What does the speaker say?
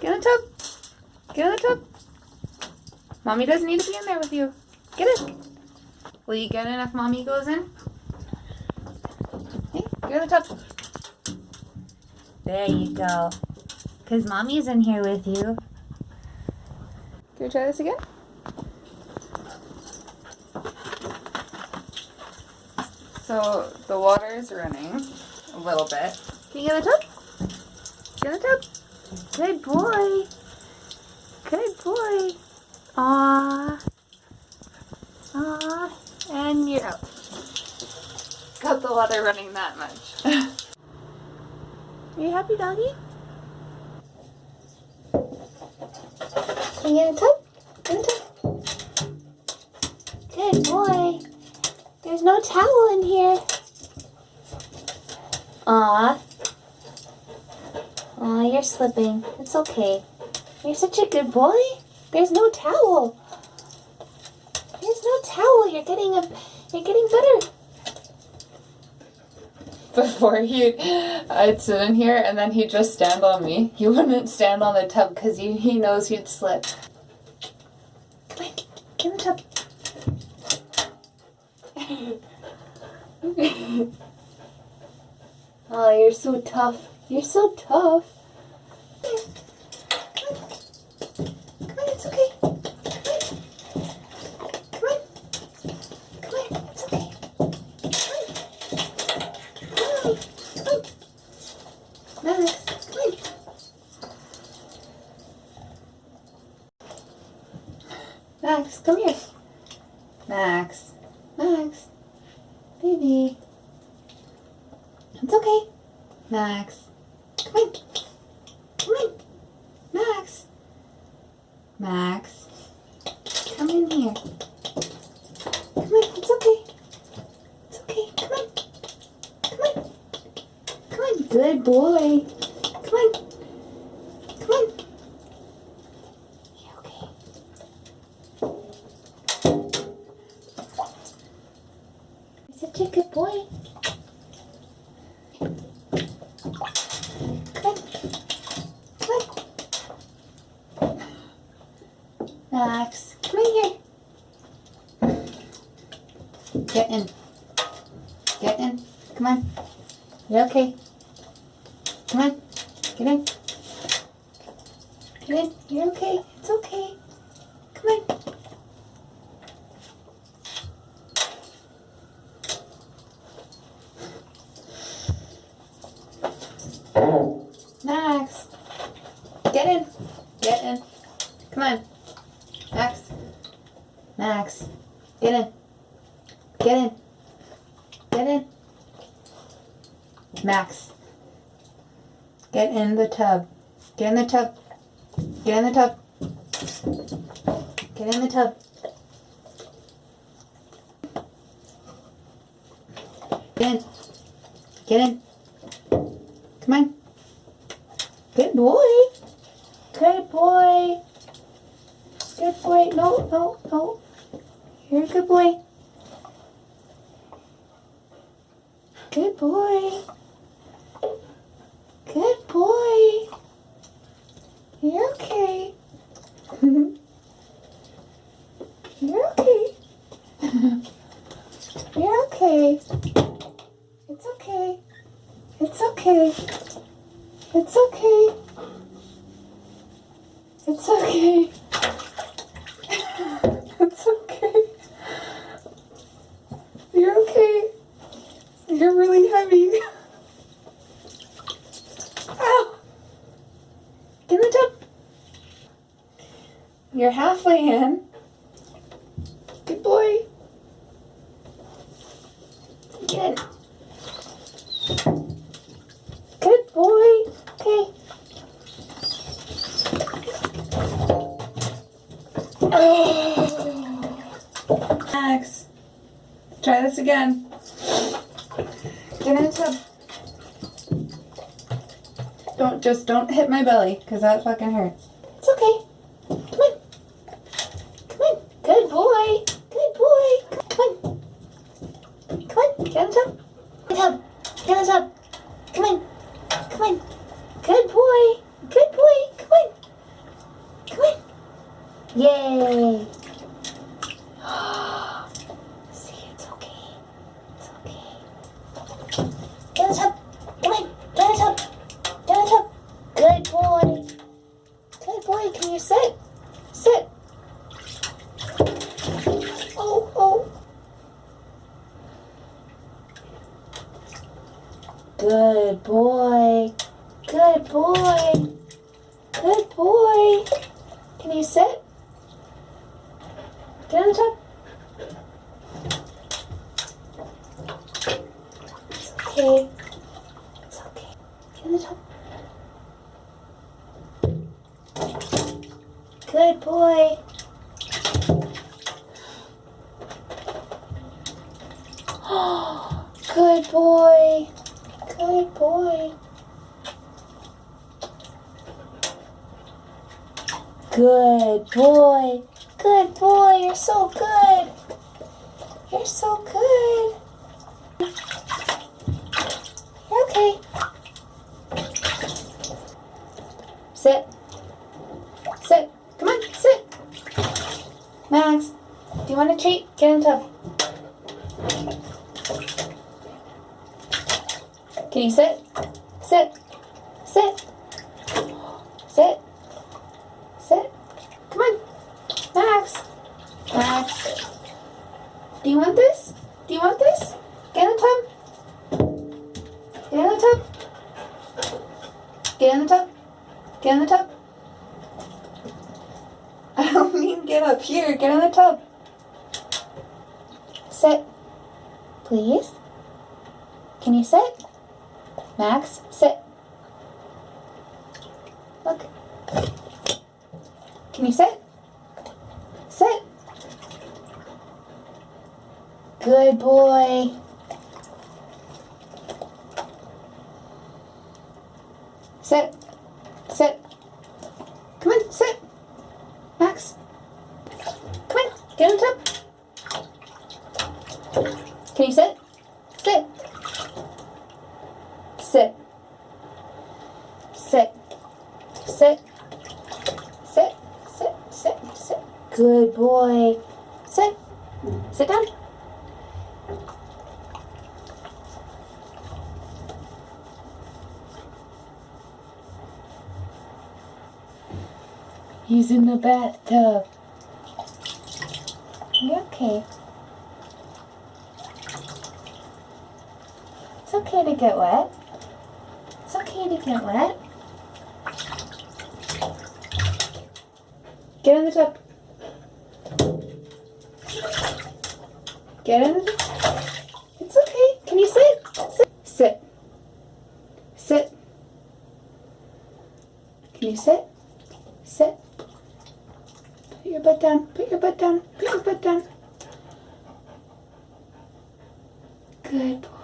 Get in the tub. Get in the tub. Mommy doesn't need to be in there with you. Get it. Will you get in if Mommy goes in? Hey, get in the tub. There you go. Because Mommy's in here with you. Can we try this again? So the water is running a little bit. Can you get in the tub? Get in the tub. Good boy. Good boy. Aww. Aww. And you're out. Got the water running that much. Are you happy, doggy? Can you get in the tub? Get in the tub. Good boy. There's no towel in here. Aw. Aw, you're slipping. It's okay. You're such a good boy. There's no towel. There's no towel. You're getting better. Before I'd sit in here and then he'd just stand on me. He wouldn't stand on the tub because he knows he'd slip. Come on, get in the tub. Oh, you're so tough. You're so tough. Come on, it's okay. Come on. Come on, it's okay. Come on. Max, come on. Max, come here. Max. Max, baby. It's okay. Max. Come on. Come on. Max. Max. Come in here. Come on, it's okay. It's okay. Come on. Come on. Come on. Good boy. Come on. Come on. You okay? You're such a good boy. Max, come in here. Get in. Get in. Come on. You're okay. Come on. Get in. Get in. You're okay. It's okay. Come on. Max. Get in. Get in. Come on. Max. Max. Get in. Get in. Get in. Max. Get in the tub. Get in the tub. Get in the tub. Get in the tub. Get in. Get in. Come on. Good boy. Good boy. Good boy. No, no, no. You're a good boy. Good boy. Good boy. You're okay. You're okay. You're okay. It's okay. It's okay. It's okay. It's okay. It's okay. You're okay. You're really heavy. Ow! Get in the tub. You're halfway in. Good boy. Get in. Good boy. Okay. Max. Try this again. Get in the tub. Don't hit my belly, because that fucking hurts. It's okay. Come on. Come on. Good boy. Good boy. Come on. Come on. Get in the tub. Get in the tub. Get in the tub. Come on. Come on. Good boy. Good boy. Come on. Yay! See, it's okay. It's okay. Get on the tub. Come on. Get on the tub. Get on the tub. Good boy. Good boy. Can you sit? Sit. Oh, oh. Good boy. Good boy. Good boy. Can you sit? Get on the tub. It's okay. It's okay. Get on the tub. Good boy. Good boy. Good boy. Good boy. Good boy. You're so good. You're so good. You're okay. Sit. Sit. Come on, sit. Max, do you want a treat? Get in the tub. Can you sit? Sit. Sit. Sit. Sit. Come on. Max. Max. Do you want this? Do you want this? Get in the tub. Get in the tub. Get in the tub. Get in the tub. I don't mean get up here. Get in the tub. Sit. Please. Can you sit? Max, sit. Look. Can you sit? Sit. Good boy. Sit. Sit. Come on, sit. Max. Come on, get in the tub. Can you sit? Sit. Sit. Sit. Sit. Sit. Sit. Sit. Sit. Good boy. Sit. Sit down. He's in the bathtub. You okay? It's okay to get wet. It's okay to get wet. Get in the tub. Get in the tub. It's okay. Can you sit? Sit. Sit. Sit. Can you sit? Sit. Put your butt down. Put your butt down. Put your butt down. Good boy.